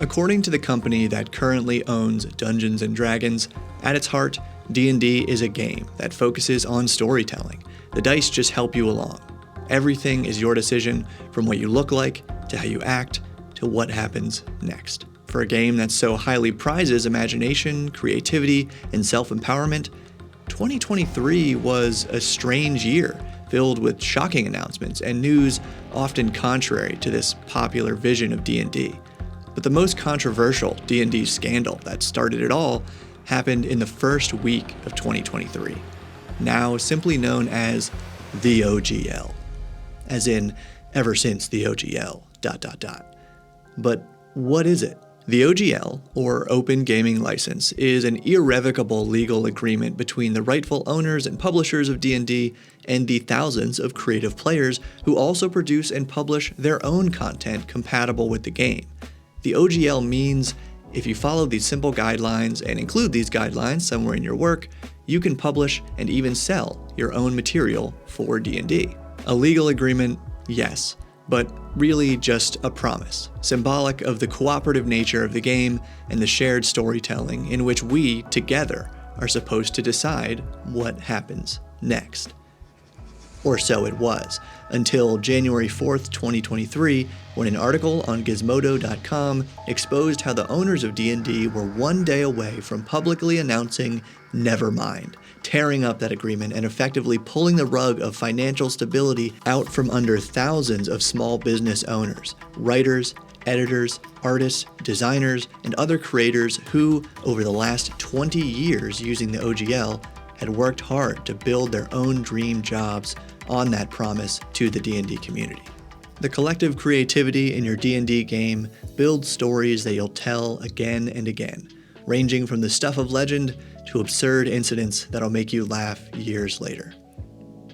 According to the company that currently owns Dungeons & Dragons, at its heart, D&D is a game that focuses on storytelling. The dice just help you along. Everything is your decision, from what you look like, to how you act, to what happens next. For a game that so highly prizes imagination, creativity, and self-empowerment, 2023 was a strange year, filled with shocking announcements and news often contrary to this popular vision of D&D. But the most controversial D&D scandal that started it all happened in the first week of 2023, now simply known as the OGL, as in ever since the OGL, ... But what is it? The OGL, or Open Gaming License, is an irrevocable legal agreement between the rightful owners and publishers of D&D and the thousands of creative players who also produce and publish their own content compatible with the game. The OGL means if you follow these simple guidelines and include these guidelines somewhere in your work, you can publish and even sell your own material for D&D. A legal agreement, yes, but really just a promise, symbolic of the cooperative nature of the game and the shared storytelling in which we, together, are supposed to decide what happens next. Or so it was, until January 4th, 2023, when an article on Gizmodo.com exposed how the owners of D&D were one day away from publicly announcing nevermind, tearing up that agreement and effectively pulling the rug of financial stability out from under thousands of small business owners, writers, editors, artists, designers, and other creators who, over the last 20 years using the OGL, had worked hard to build their own dream jobs on that promise to the D&D community. The collective creativity in your D&D game builds stories that you'll tell again and again, ranging from the stuff of legend to absurd incidents that'll make you laugh years later.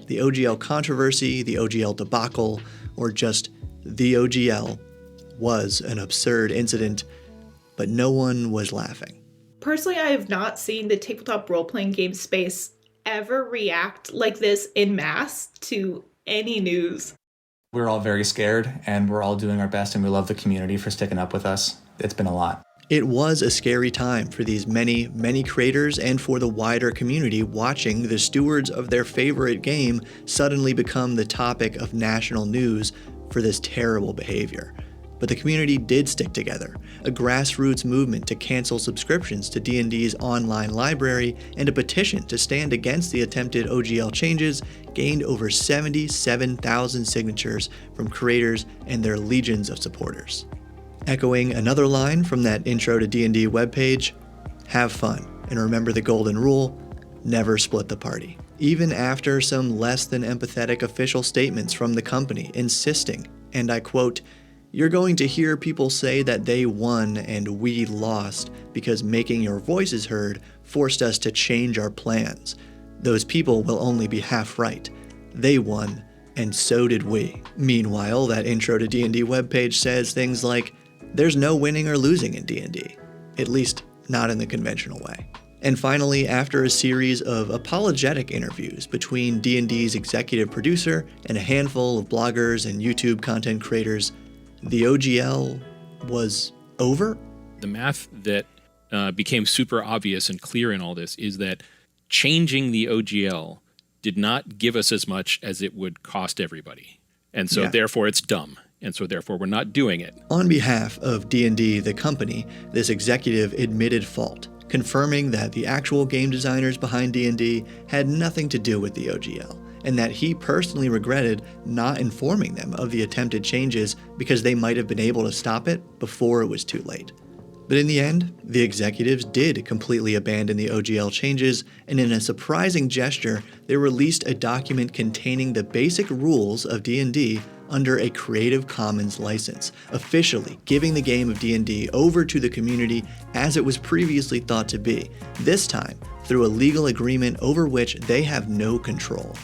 The OGL controversy, the OGL debacle, or just the OGL was an absurd incident, but no one was laughing. Personally, I have not seen the tabletop role-playing game space ever react like this en masse to any news. We're all very scared, and we're all doing our best, and we love the community for sticking up with us. It's been a lot. It was a scary time for these many, many creators and for the wider community watching the stewards of their favorite game suddenly become the topic of national news for this terrible behavior. But the community did stick together, a grassroots movement to cancel subscriptions to D&D's online library, and a petition to stand against the attempted OGL changes gained over 77,000 signatures from creators and their legions of supporters. Echoing another line from that Intro to D&D webpage, have fun, and remember the golden rule, never split the party. Even after some less than empathetic official statements from the company insisting, and I quote, "You're going to hear people say that they won and we lost because making your voices heard forced us to change our plans. Those people will only be half right. They won, and so did we." Meanwhile, that Intro to D&D webpage says things like, "There's no winning or losing in D&D, at least not in the conventional way." And finally, after a series of apologetic interviews between D&D's executive producer and a handful of bloggers and YouTube content creators, the OGL was over? The math that became super obvious and clear in all this is that changing the OGL did not give us as much as it would cost everybody. And so therefore it's dumb. And so therefore we're not doing it. On behalf of D&D, the company, this executive admitted fault, confirming that the actual game designers behind D&D had nothing to do with the OGL, and that he personally regretted not informing them of the attempted changes because they might have been able to stop it before it was too late. But in the end, the executives did completely abandon the OGL changes, and in a surprising gesture, they released a document containing the basic rules of D&D under a Creative Commons license, officially giving the game of D&D over to the community as it was previously thought to be, this time through a legal agreement over which they have no control.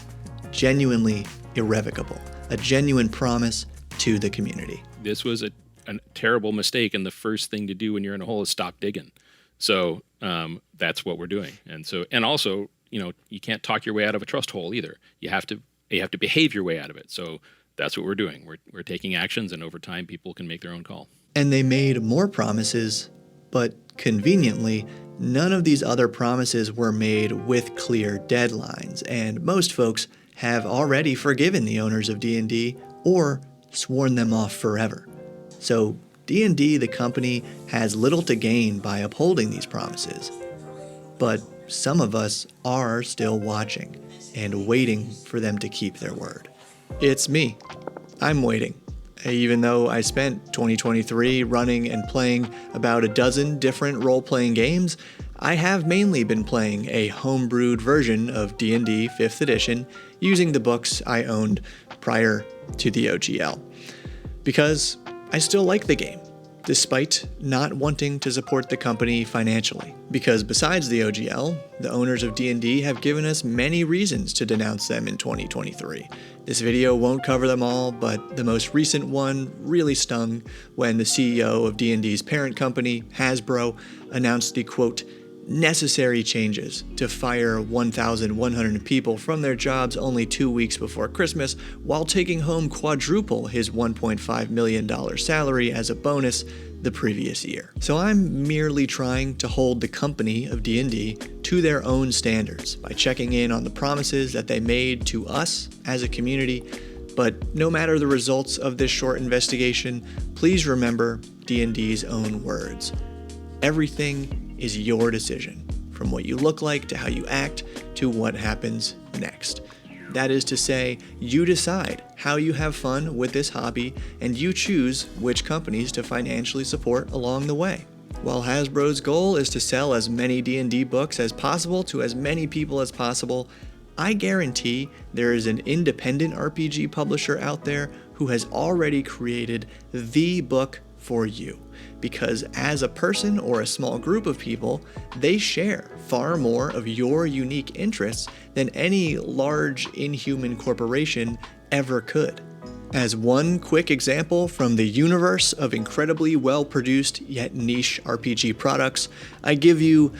Genuinely irrevocable, a genuine promise to the community. This was a terrible mistake, and the first thing to do when you're in a hole is stop digging. So that's what we're doing. And also, you can't talk your way out of a trust hole either. You have to behave your way out of it. So that's what we're doing. We're taking actions, and over time, people can make their own call. And they made more promises, but conveniently, none of these other promises were made with clear deadlines, and most folks have already forgiven the owners of D&D or sworn them off forever. So D&D, the company, has little to gain by upholding these promises. But some of us are still watching and waiting for them to keep their word. It's me. I'm waiting. Even though I spent 2023 running and playing about a dozen different role-playing games, I have mainly been playing a homebrewed version of D&D 5th edition using the books I owned prior to the OGL. Because I still like the game, despite not wanting to support the company financially. Because besides the OGL, the owners of D&D have given us many reasons to denounce them in 2023. This video won't cover them all, but the most recent one really stung when the CEO of D&D's parent company, Hasbro, announced the quote, necessary changes to fire 1,100 people from their jobs only 2 weeks before Christmas while taking home quadruple his $1.5 million salary as a bonus the previous year. So I'm merely trying to hold the company of D&D to their own standards by checking in on the promises that they made to us as a community. But no matter the results of this short investigation, please remember D&D's own words. Everything is your decision, from what you look like to how you act to what happens next. That is to say, you decide how you have fun with this hobby and you choose which companies to financially support along the way. While Hasbro's goal is to sell as many D&D books as possible to as many people as possible, I guarantee there is an independent RPG publisher out there who has already created the book for you. Because as a person or a small group of people, they share far more of your unique interests than any large inhuman corporation ever could. As one quick example from the universe of incredibly well-produced yet niche RPG products, I give you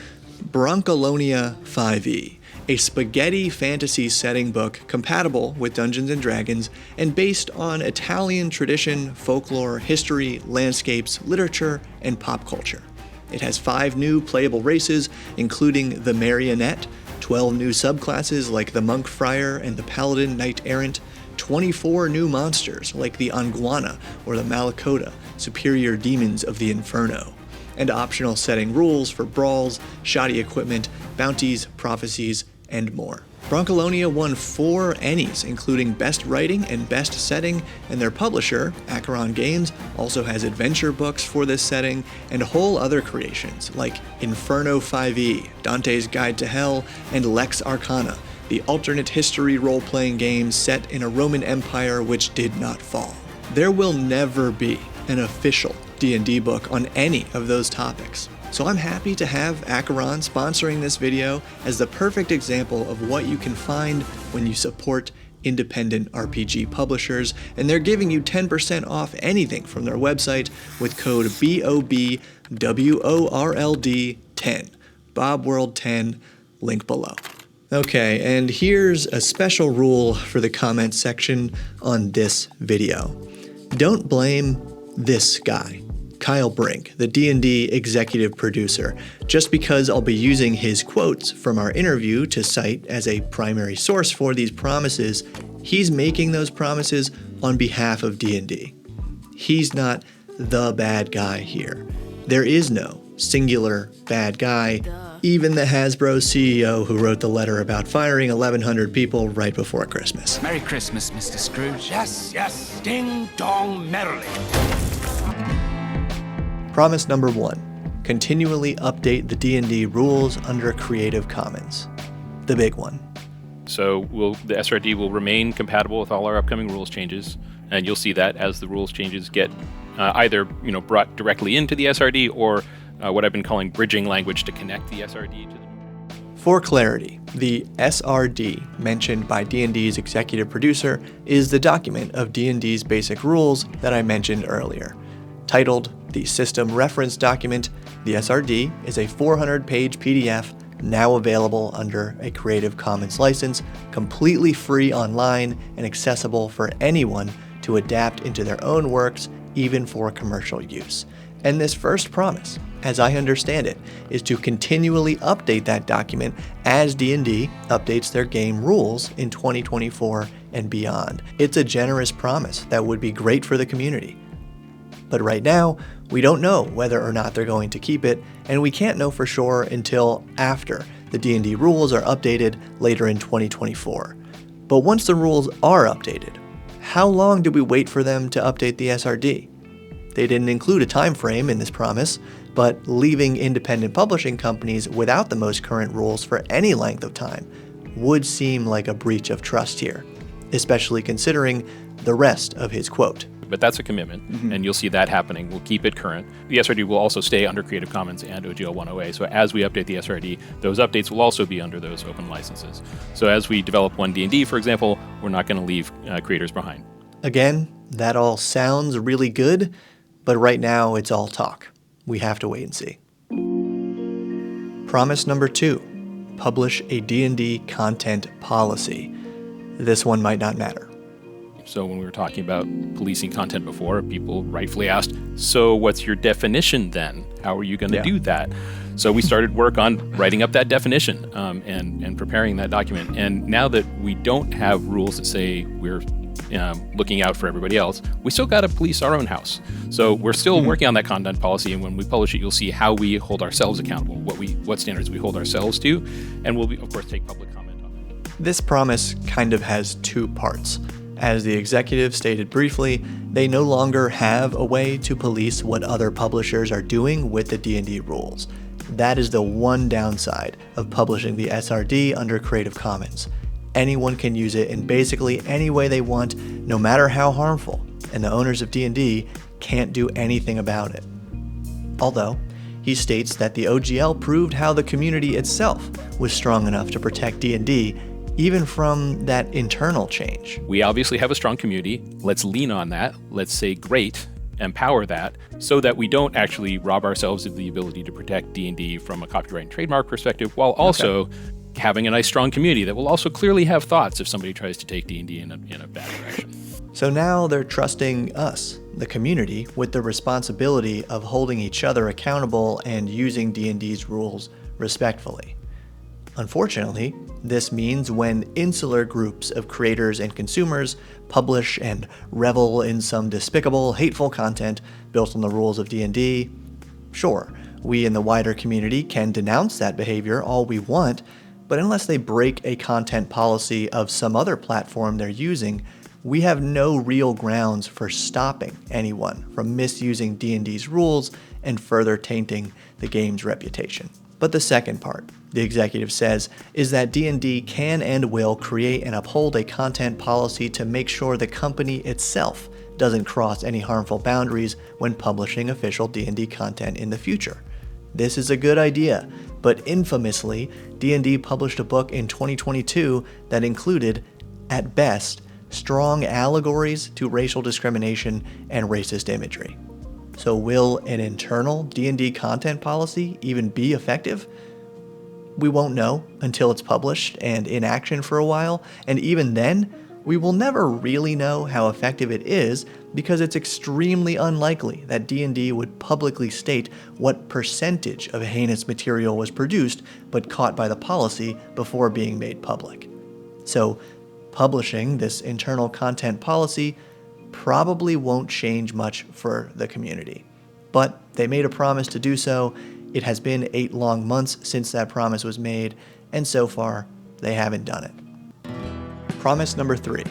Broncolonia 5e, a spaghetti fantasy setting book compatible with Dungeons & Dragons and based on Italian tradition, folklore, history, landscapes, literature, and pop culture. It has 5 new playable races, including the Marionette, 12 new subclasses like the Monk Friar and the Paladin Knight Errant, 24 new monsters like the Anguana or the Malakota, superior demons of the Inferno, and optional setting rules for brawls, shoddy equipment, bounties, prophecies, and more. Broncolonia won 4 Ennies, including Best Writing and Best Setting, and their publisher, Acheron Games, also has adventure books for this setting and whole other creations like Inferno 5e, Dante's Guide to Hell, and Lex Arcana, the alternate history role-playing game set in a Roman Empire which did not fall. There will never be an official D&D book on any of those topics. So I'm happy to have Acheron sponsoring this video as the perfect example of what you can find when you support independent RPG publishers, and they're giving you 10% off anything from their website with code BOBWORLD10, BobWorld10, link below. Okay, and here's a special rule for the comments section on this video. Don't blame this guy, Kyle Brink, the D&D executive producer, just because I'll be using his quotes from our interview to cite as a primary source for these promises. He's making those promises on behalf of D&D. He's not the bad guy here. There is no singular bad guy. Even the Hasbro CEO who wrote the letter about firing 1,100 people right before Christmas. Merry Christmas, Mr. Scrooge. Yes, yes, ding dong merrily. Promise number 1, continually update the D&D rules under Creative Commons. The big one. So the SRD will remain compatible with all our upcoming rules changes, and you'll see that as the rules changes get either brought directly into the SRD or what I've been calling bridging language to connect the SRD to the. For clarity, the SRD mentioned by D&D's executive producer is the document of D&D's basic rules that I mentioned earlier. Titled the System Reference Document, the SRD is a 400-page PDF now available under a Creative Commons license, completely free online and accessible for anyone to adapt into their own works even for commercial use. And this first promise, as I understand it, is to continually update that document as D&D updates their game rules in 2024 and beyond. It's a generous promise that would be great for the community. But right now, we don't know whether or not they're going to keep it, and we can't know for sure until after the D&D rules are updated later in 2024. But once the rules are updated, how long do we wait for them to update the SRD? They didn't include a time frame in this promise, but leaving independent publishing companies without the most current rules for any length of time would seem like a breach of trust here, especially considering the rest of his quote. But that's a commitment, and you'll see that happening. We'll keep it current. The SRD will also stay under Creative Commons and OGL 1.0a, so as we update the SRD, those updates will also be under those open licenses. So as we develop one D&D, for example, we're not going to leave creators behind. Again, that all sounds really good, but right now it's all talk. We have to wait and see. Promise number 2, publish a D&D content policy. This one might not matter. So when we were talking about policing content before, people rightfully asked, so what's your definition then? How are you going to do that? So we started work on writing up that definition and preparing that document. And now that we don't have rules that say we're looking out for everybody else, we still got to police our own house. So we're still working on that content policy, and when we publish it, you'll see how we hold ourselves accountable, what standards we hold ourselves to, and we'll, of course, take public comment on it. This promise kind of has 2 parts. As the executive stated briefly, they no longer have a way to police what other publishers are doing with the D&D rules. That is the one downside of publishing the SRD under Creative Commons. Anyone can use it in basically any way they want, no matter how harmful, and the owners of D&D can't do anything about it. Although, he states that the OGL proved how the community itself was strong enough to protect D&D even from that internal change. We obviously have a strong community. Let's lean on that. Let's say great, empower that, so that we don't actually rob ourselves of the ability to protect D&D from a copyright and trademark perspective, while also having a nice strong community that will also clearly have thoughts if somebody tries to take D&D in a bad direction. So now they're trusting us, the community, with the responsibility of holding each other accountable and using D&D's rules respectfully. Unfortunately, this means when insular groups of creators and consumers publish and revel in some despicable, hateful content built on the rules of D&D, sure, we in the wider community can denounce that behavior all we want, but unless they break a content policy of some other platform they're using, we have no real grounds for stopping anyone from misusing D&D's rules and further tainting the game's reputation. But the second part, the executive says, is that D&D can and will create and uphold a content policy to make sure the company itself doesn't cross any harmful boundaries when publishing official D&D content in the future. This is a good idea, but infamously, D&D published a book in 2022 that included, at best, strong allegories to racial discrimination and racist imagery. So will an internal D&D content policy even be effective? We won't know until it's published and in action for a while, and even then, we will never really know how effective it is because it's extremely unlikely that D&D would publicly state what percentage of heinous material was produced but caught by the policy before being made public. So, publishing this internal content policy probably won't change much for the community. But they made a promise to do so. It has been 8 long months since that promise was made, and so far, they haven't done it. Promise number 3.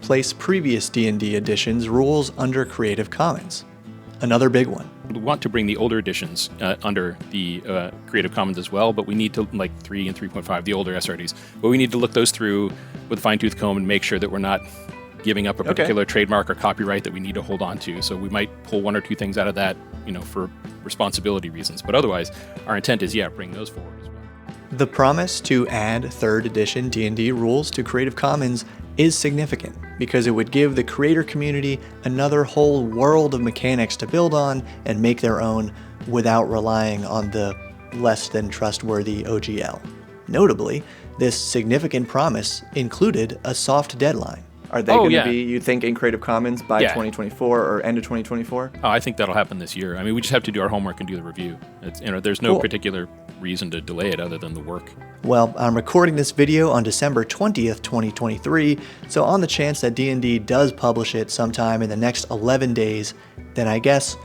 Place previous D&D editions rules under Creative Commons. Another big one. We want to bring the older editions under the Creative Commons as well, but we need to, like 3 and 3.5, the older SRDs, but we need to look those through with a fine-tooth comb and make sure that we're not giving up a particular trademark or copyright that we need to hold on to. So we might pull 1 or 2 things out of that, for responsibility reasons. But otherwise, our intent is, bring those forward as well. The promise to add 3rd edition D&D rules to Creative Commons is significant because it would give the creator community another whole world of mechanics to build on and make their own without relying on the less than trustworthy OGL. Notably, this significant promise included a soft deadline, Are they going to be, you think, in Creative Commons by 2024 or end of 2024? Oh, I think that'll happen this year. I mean, we just have to do our homework and do the review. There's no particular reason to delay it other than the work. Well, I'm recording this video on December 20th, 2023, so on the chance that D&D does publish it sometime in the next 11 days, then I guess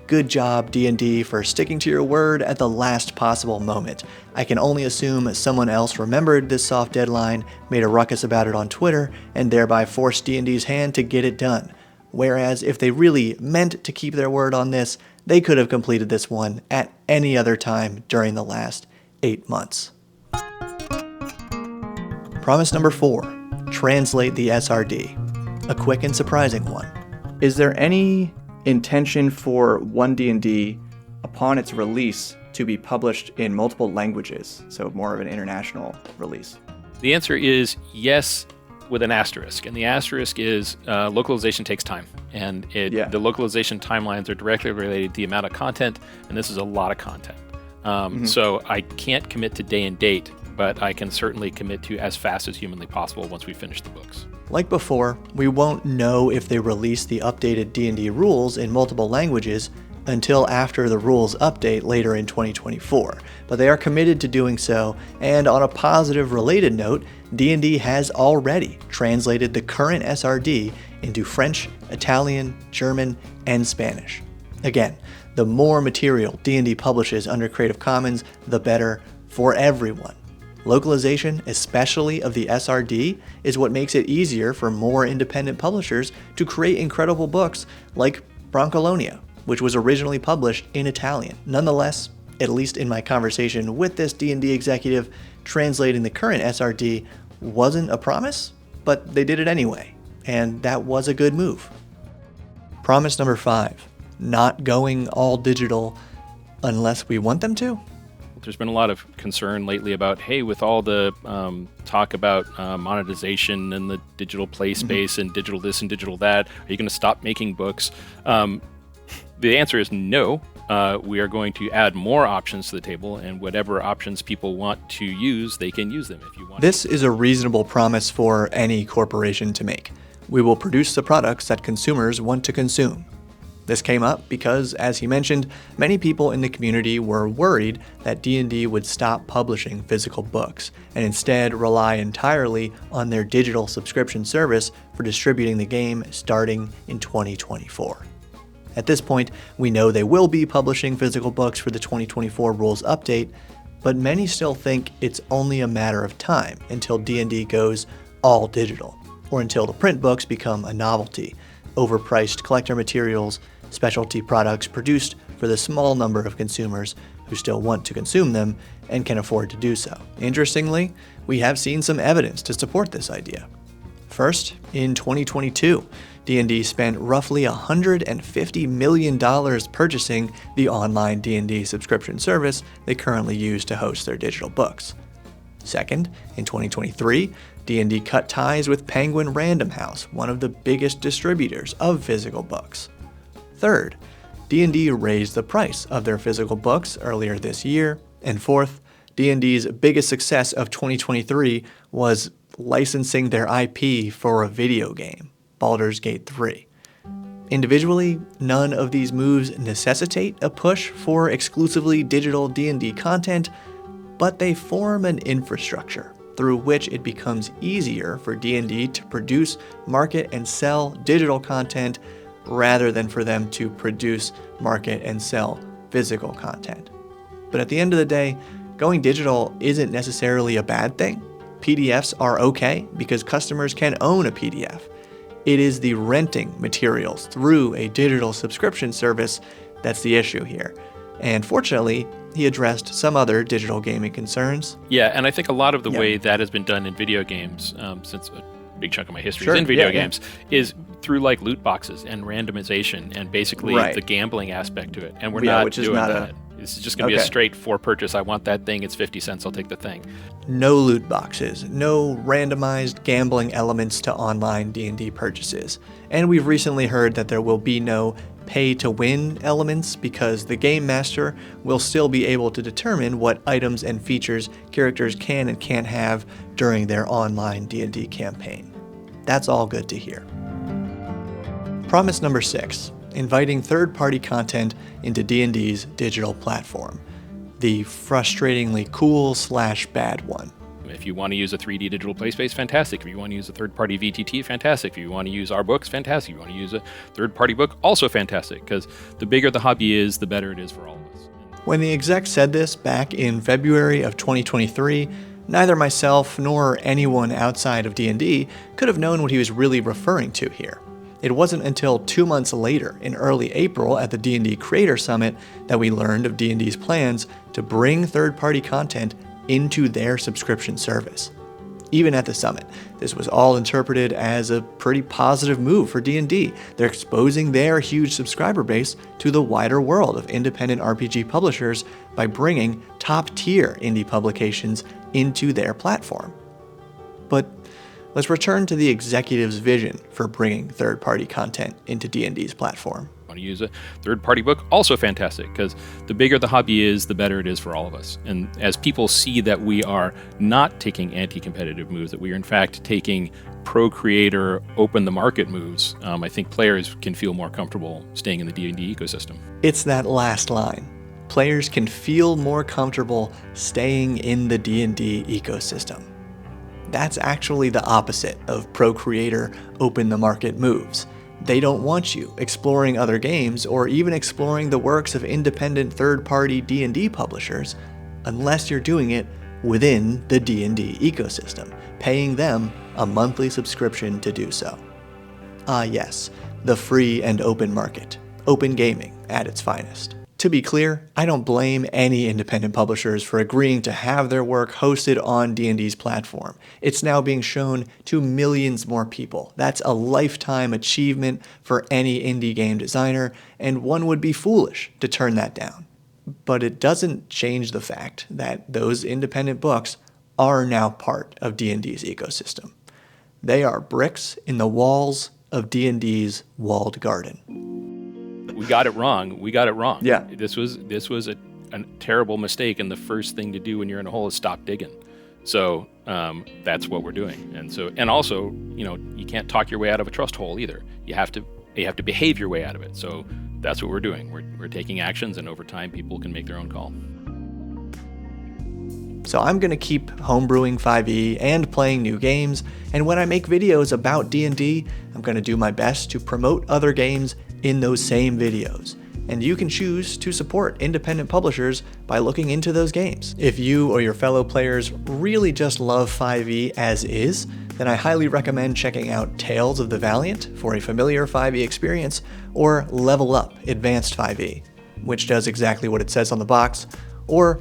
good job, D&D, for sticking to your word at the last possible moment. I can only assume someone else remembered this soft deadline, made a ruckus about it on Twitter, and thereby forced D&D's hand to get it done. Whereas if they really meant to keep their word on this, they could have completed this one at any other time during the last 8 months. Promise number 4, translate the SRD. A quick and surprising one. Is there any intention for 1D&D upon its release to be published in multiple languages, so more of an international release? The answer is yes, with an asterisk, and the asterisk is localization takes time, and the localization timelines are directly related to the amount of content, and this is a lot of content. So I can't commit to day and date, but I can certainly commit to as fast as humanly possible once we finish the books. Like before, we won't know if they release the updated D&D rules in multiple languages until after the rules update later in 2024, but they are committed to doing so, and on a positive related note, D&D has already translated the current SRD into French, Italian, German, and Spanish. Again, the more material D&D publishes under Creative Commons, the better for everyone. Localization, especially of the SRD, is what makes it easier for more independent publishers to create incredible books like Broncolonia, which was originally published in Italian. Nonetheless, at least in my conversation with this D&D executive, translating the current SRD wasn't a promise, but they did it anyway, and that was a good move. Promise number 5, not going all digital unless we want them to. There's been a lot of concern lately about, hey, with all the talk about monetization and the digital play space and digital this and digital that, are you going to stop making books? The answer is no. We are going to add more options to the table, and whatever options people want to use, they can use them if you want. This is a reasonable promise for any corporation to make. We will produce the products that consumers want to consume. This came up because, as he mentioned, many people in the community were worried that D&D would stop publishing physical books and instead rely entirely on their digital subscription service for distributing the game starting in 2024. At this point, we know they will be publishing physical books for the 2024 rules update, but many still think it's only a matter of time until D&D goes all digital, or until the print books become a novelty, overpriced collector materials, specialty products produced for the small number of consumers who still want to consume them and can afford to do so. Interestingly, we have seen some evidence to support this idea. First, in 2022, D&D spent roughly $150 million purchasing the online D&D subscription service they currently use to host their digital books. Second, in 2023, D&D cut ties with Penguin Random House, one of the biggest distributors of physical books. Third, D&D raised the price of their physical books earlier this year. And fourth, D&D's biggest success of 2023 was licensing their IP for a video game, Baldur's Gate 3. Individually, none of these moves necessitate a push for exclusively digital D&D content, but they form an infrastructure through which it becomes easier for D&D to produce, market, and sell digital content rather than for them to produce, market, and sell physical content. But at the end of the day, going digital isn't necessarily a bad thing. PDFs are okay because customers can own a PDF. It is the renting materials through a digital subscription service that's the issue here. And fortunately, he addressed some other digital gaming concerns. Yeah, and I think a lot of the way that has been done in video games, since a big chunk of my history is in video games, is through like loot boxes and randomization and basically the gambling aspect to it. And we're not doing that. This is just going to be a straight for purchase. I want that thing. It's 50 cents. I'll take the thing. No loot boxes, no randomized gambling elements to online D&D purchases. And we've recently heard that there will be no pay-to-win elements because the Game Master will still be able to determine what items and features characters can and can't have during their online D&D campaign. That's all good to hear. Promise number 6, inviting third-party content into D&D's digital platform. The frustratingly cool/bad one. If you want to use a 3D digital play space, fantastic. If you want to use a third-party VTT, fantastic. If you want to use our books, fantastic. If you want to use a third-party book, also fantastic. Because the bigger the hobby is, the better it is for all of us. When the exec said this back in February of 2023, neither myself nor anyone outside of D&D could have known what he was really referring to here. It wasn't until 2 months later, in early April at the D&D Creator Summit, that we learned of D&D's plans to bring third-party content into their subscription service. Even at the summit, this was all interpreted as a pretty positive move for D&D. They're exposing their huge subscriber base to the wider world of independent RPG publishers by bringing top-tier indie publications into their platform. But let's return to the executive's vision for bringing third-party content into D&D's platform. Want to use a third-party book, also fantastic, because the bigger the hobby is, the better it is for all of us. And as people see that we are not taking anti-competitive moves, that we are in fact taking pro-creator, open-the-market moves, I think players can feel more comfortable staying in the D&D ecosystem. It's that last line. Players can feel more comfortable staying in the D&D ecosystem. That's actually the opposite of pro-creator, open-the-market moves. They don't want you exploring other games or even exploring the works of independent third-party D&D publishers unless you're doing it within the D&D ecosystem, paying them a monthly subscription to do so. Ah yes, the free and open market, open gaming at its finest. To be clear, I don't blame any independent publishers for agreeing to have their work hosted on D&D's platform. It's now being shown to millions more people. That's a lifetime achievement for any indie game designer, and one would be foolish to turn that down. But it doesn't change the fact that those independent books are now part of D&D's ecosystem. They are bricks in the walls of D&D's walled garden. We got it wrong. Yeah. This was a terrible mistake, and the first thing to do when you're in a hole is stop digging. So that's what we're doing. And also, you can't talk your way out of a trust hole either. You have to behave your way out of it. So that's what we're doing. We're taking actions, and over time, people can make their own call. So I'm going to keep homebrewing 5e and playing new games, and when I make videos about D&D, I'm going to do my best to promote other games in those same videos. And you can choose to support independent publishers by looking into those games. If you or your fellow players really just love 5e as is, then I highly recommend checking out Tales of the Valiant for a familiar 5e experience, or Level Up Advanced 5e, which does exactly what it says on the box, or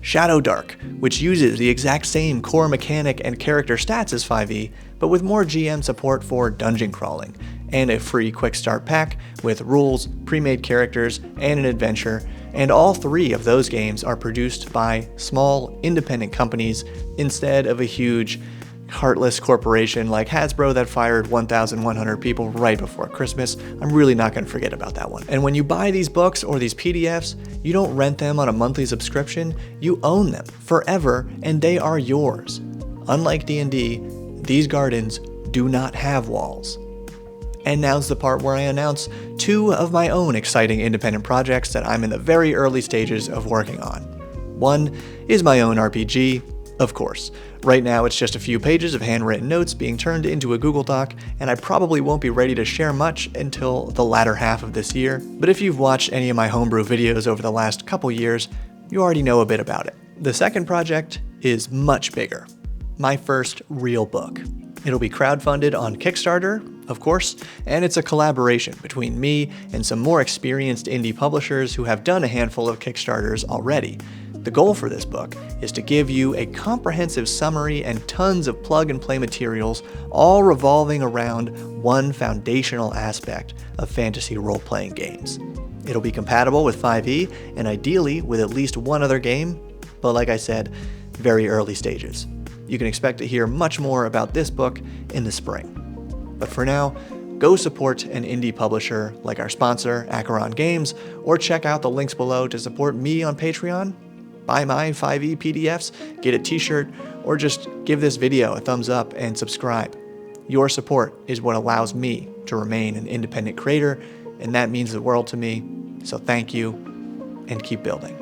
Shadow Dark, which uses the exact same core mechanic and character stats as 5e, but with more GM support for dungeon crawling, and a free quick start pack with rules, pre-made characters, and an adventure, and all 3 of those games are produced by small, independent companies instead of a huge, heartless corporation like Hasbro that fired 1,100 people right before Christmas. I'm really not going to forget about that one. And when you buy these books or these PDFs, you don't rent them on a monthly subscription, you own them forever, and they are yours. Unlike D&D, these gardens do not have walls. And now's the part where I announce 2 of my own exciting independent projects that I'm in the very early stages of working on. One is my own RPG, of course. Right now it's just a few pages of handwritten notes being turned into a Google Doc, and I probably won't be ready to share much until the latter half of this year. But if you've watched any of my homebrew videos over the last couple years, you already know a bit about it. The second project is much bigger. My first real book. It'll be crowdfunded on Kickstarter, of course, and it's a collaboration between me and some more experienced indie publishers who have done a handful of Kickstarters already. The goal for this book is to give you a comprehensive summary and tons of plug-and-play materials, all revolving around one foundational aspect of fantasy role-playing games. It'll be compatible with 5e, and ideally with at least one other game, but like I said, very early stages. You can expect to hear much more about this book in the spring. But for now, go support an indie publisher like our sponsor, Acheron Games, or check out the links below to support me on Patreon. Buy my 5e PDFs, get a t-shirt, or just give this video a thumbs up and subscribe. Your support is what allows me to remain an independent creator, and that means the world to me. So thank you, and keep building.